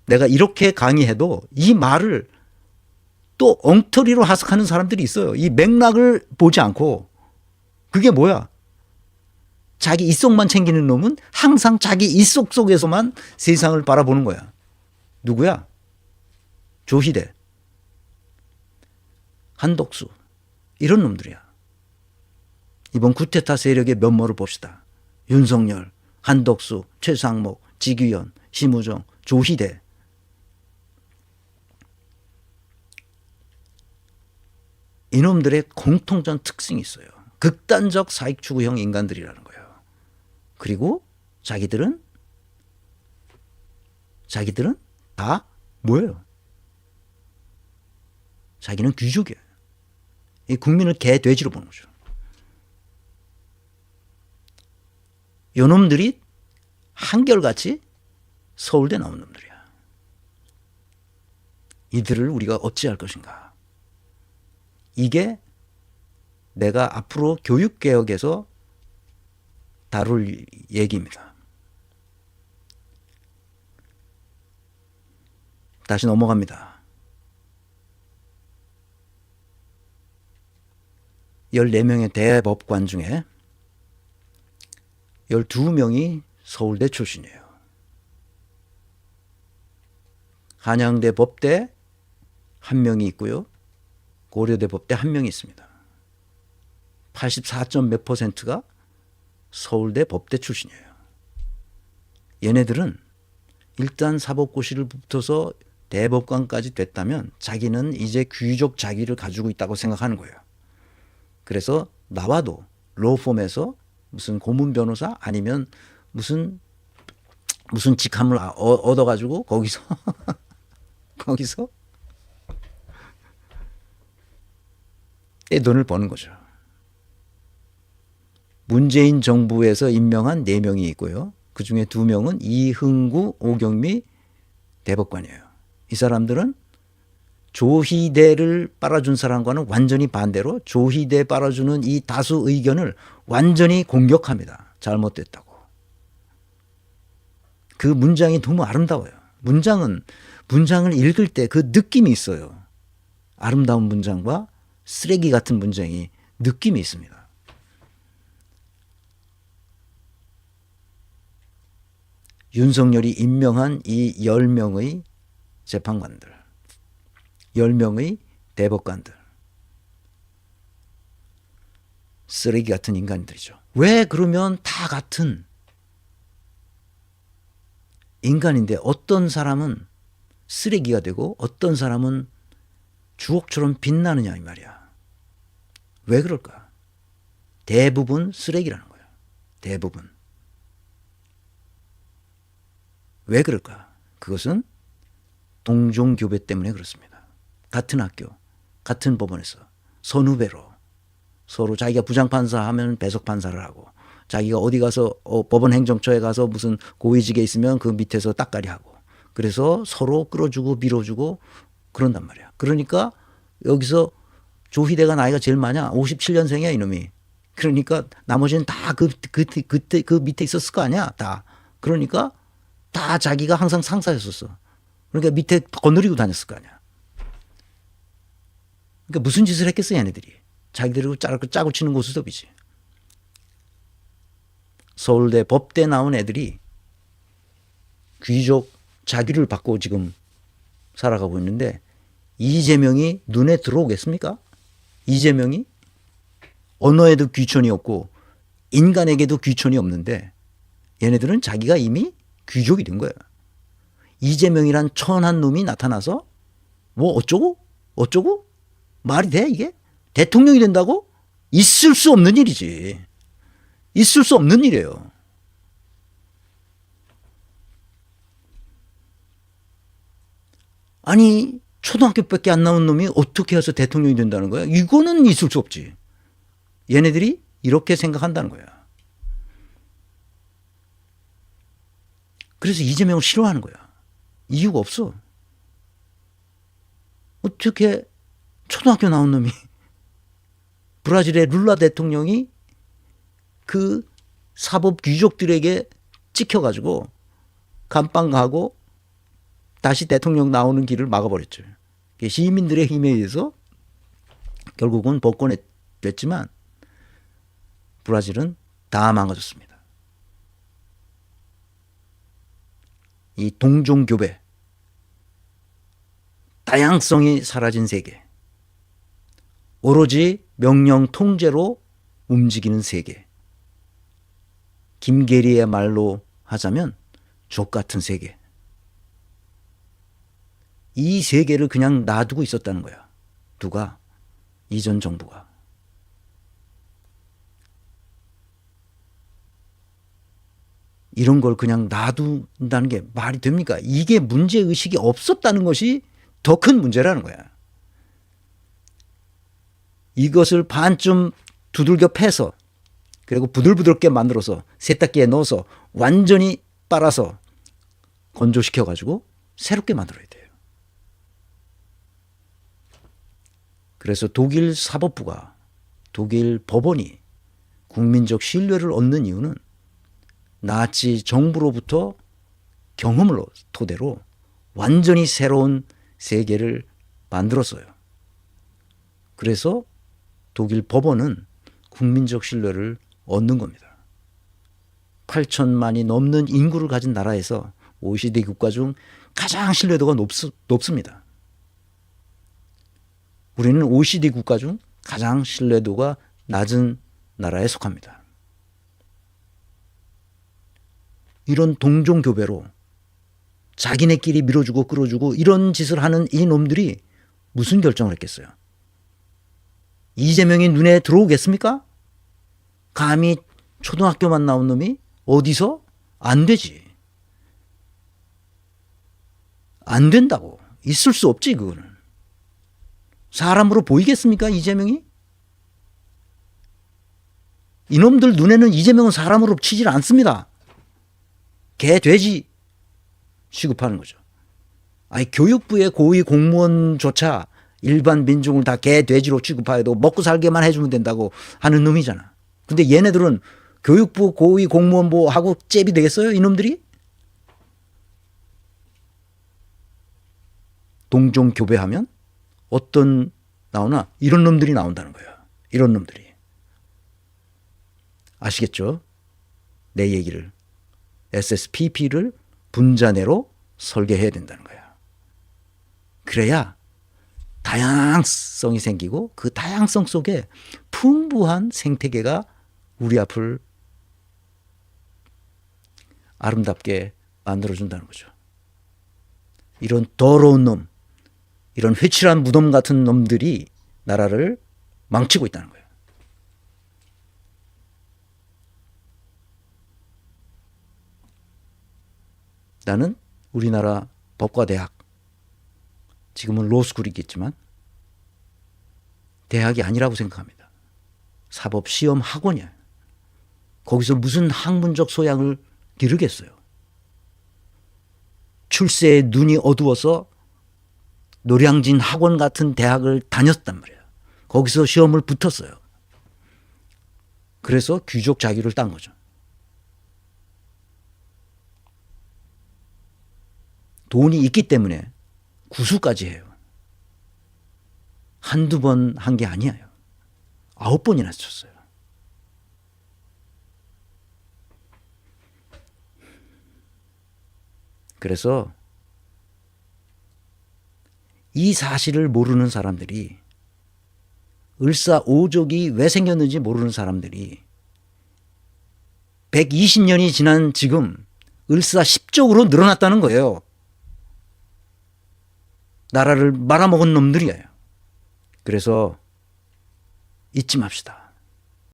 내가 이렇게 강의해도 이 말을 또 엉터리로 해석하는 사람들이 있어요. 이 맥락을 보지 않고. 그게 뭐야? 자기 이속만 챙기는 놈은 항상 자기 이속 속에서만 세상을 바라보는 거야. 누구야? 조희대, 한덕수, 이런 놈들이야. 이번 쿠데타 세력의 면모를 봅시다. 윤석열, 한덕수, 최상목, 지규현, 심우정, 조희대. 이놈들의 공통된 특징이 있어요. 극단적 사익 추구형 인간들이라는 거예요. 그리고 자기들은 다 뭐예요? 자기는 귀족이에요. 이 국민을 개, 돼지로 보는 거죠. 요놈들이 한결같이 서울대 나온 놈들이야. 이들을 우리가 어찌할 것인가? 이게 내가 앞으로 교육개혁에서 다룰 얘기입니다. 다시 넘어갑니다. 14명의 대법관 중에 12명이 서울대 출신이에요. 한양대 법대 1명이 있고요. 고려대 법대 1명이 있습니다. 84점 몇 %가 서울대 법대 출신이에요. 얘네들은 일단 사법고시를 붙어서 대법관까지 됐다면 자기는 이제 귀족 자기를 가지고 있다고 생각하는 거예요. 그래서 나와도 로펌에서 무슨 고문 변호사 아니면 무슨 직함을 얻어가지고 거기서 떼돈을 버는 거죠. 문재인 정부에서 임명한 4명이 있고요. 그중에 2명은 이흥구, 오경미 대법관이에요. 이 사람들은 조희대를 빨아준 사람과는 완전히 반대로 조희대 빨아주는 이 다수 의견을 완전히 공격합니다. 잘못됐다고. 그 문장이 너무 아름다워요. 문장을 읽을 때 그 느낌이 있어요. 아름다운 문장과 쓰레기 같은 문장이 느낌이 있습니다. 윤석열이 임명한 이 10명의 재판관들, 10명의 대법관들, 쓰레기 같은 인간들이죠. 왜 그러면 다 같은 인간인데 어떤 사람은 쓰레기가 되고 어떤 사람은 주옥처럼 빛나느냐 이 말이야. 왜 그럴까? 대부분 쓰레기라는 거야. 대부분. 왜 그럴까? 그것은 동종교배 때문에 그렇습니다. 같은 학교, 같은 법원에서 선후배로 서로 자기가 부장판사 하면 배석판사를 하고 자기가 어디 가서 법원 행정처에 가서 무슨 고위직에 있으면 그 밑에서 따까리 하고 그래서 서로 끌어주고 밀어주고 그런단 말이야. 그러니까 여기서 조희대가 나이가 제일 많아. 57년생이야 이놈이. 그러니까 나머지는 다 그 밑에 있었을 거 아니야. 다. 그러니까 다 자기가 항상 상사였었어. 그러니까 밑에 거느리고 다녔을 거 아니야. 그러니까 무슨 짓을 했겠어 얘네들이. 자기들이 짜고 치는 고수톱이지. 서울대 법대 나온 애들이 귀족 자기를 받고 지금 살아가고 있는데 이재명이 눈에 들어오겠습니까? 이재명이 언어에도 귀천이 없고 인간에게도 귀천이 없는데 얘네들은 자기가 이미 귀족이 된 거야. 이재명이란 천한 놈이 나타나서 뭐 어쩌고 말이 돼 이게? 대통령이 된다고? 있을 수 없는 일이지. 있을 수 없는 일이에요. 아니 초등학교밖에 안 나온 놈이 어떻게 해서 대통령이 된다는 거야? 이거는 있을 수 없지. 얘네들이 이렇게 생각한다는 거야. 그래서 이재명을 싫어하는 거야. 이유가 없어. 어떻게 초등학교 나온 놈이 브라질의 룰라 대통령이 그 사법 귀족들에게 찍혀가지고 감방 가고 다시 대통령 나오는 길을 막아버렸죠. 시민들의 힘에 의해서 결국은 복권이 됐지만 브라질은 다 망가졌습니다. 이 동종교배, 다양성이 사라진 세계, 오로지 명령 통제로 움직이는 세계, 김계리의 말로 하자면 족같은 세계. 이 세계를 그냥 놔두고 있었다는 거야. 누가? 이전 정부가. 이런 걸 그냥 놔둔다는 게 말이 됩니까? 이게 문제의식이 없었다는 것이 더 큰 문제라는 거야. 이것을 반쯤 두들겨 패서 그리고 부들부들게 만들어서 세탁기에 넣어서 완전히 빨아서 건조시켜가지고 새롭게 만들어야 돼요. 그래서 독일 사법부가, 독일 법원이 국민적 신뢰를 얻는 이유는 나치 정부로부터 경험을 토대로 완전히 새로운 세계를 만들었어요. 그래서 독일 법원은 국민적 신뢰를 얻는 겁니다. 8천만이 넘는 인구를 가진 나라에서 OECD 국가 중 가장 신뢰도가 높습니다. 우리는 OECD 국가 중 가장 신뢰도가 낮은 나라에 속합니다. 이런 동종교배로 자기네끼리 밀어주고 끌어주고 이런 짓을 하는 이 놈들이 무슨 결정을 했겠어요? 이재명이 눈에 들어오겠습니까? 감히 초등학교만 나온 놈이 어디서? 안 되지. 안 된다고. 있을 수 없지 그거는. 사람으로 보이겠습니까 이재명이? 이놈들 눈에는 이재명은 사람으로 치질 않습니다. 개, 돼지 취급하는 거죠. 아니 교육부의 고위 공무원조차 일반 민중을 다 개, 돼지로 취급하여도 먹고 살게만 해주면 된다고 하는 놈이잖아. 근데 얘네들은 교육부 고위 공무원하고 잽이 되겠어요 이놈들이? 동종교배하면 어떤 나오나? 이런 놈들이 나온다는 거예요. 이런 놈들이. 아시겠죠? 내 얘기를. SSPP를 분자내로 설계해야 된다는 거야. 그래야 다양성이 생기고 그 다양성 속에 풍부한 생태계가 우리 앞을 아름답게 만들어준다는 거죠. 이런 더러운 놈, 이런 회칠한 무덤 같은 놈들이 나라를 망치고 있다는 거예요. 나는 우리나라 법과 대학, 지금은 로스쿨이겠지만 대학이 아니라고 생각합니다. 사법시험 학원이에요. 거기서 무슨 학문적 소양을 기르겠어요. 출세에 눈이 어두워서 노량진 학원 같은 대학을 다녔단 말이에요. 거기서 시험을 붙었어요. 그래서 귀족 자격을 딴 거죠. 돈이 있기 때문에 구수까지 해요. 한두 번 한 게 아니에요. 9번이나 쳤어요. 그래서 이 사실을 모르는 사람들이, 을사오족이 왜 생겼는지 모르는 사람들이 120년이 지난 지금 을사십족으로 늘어났다는 거예요. 나라를 말아먹은 놈들이에요. 그래서 잊지 맙시다.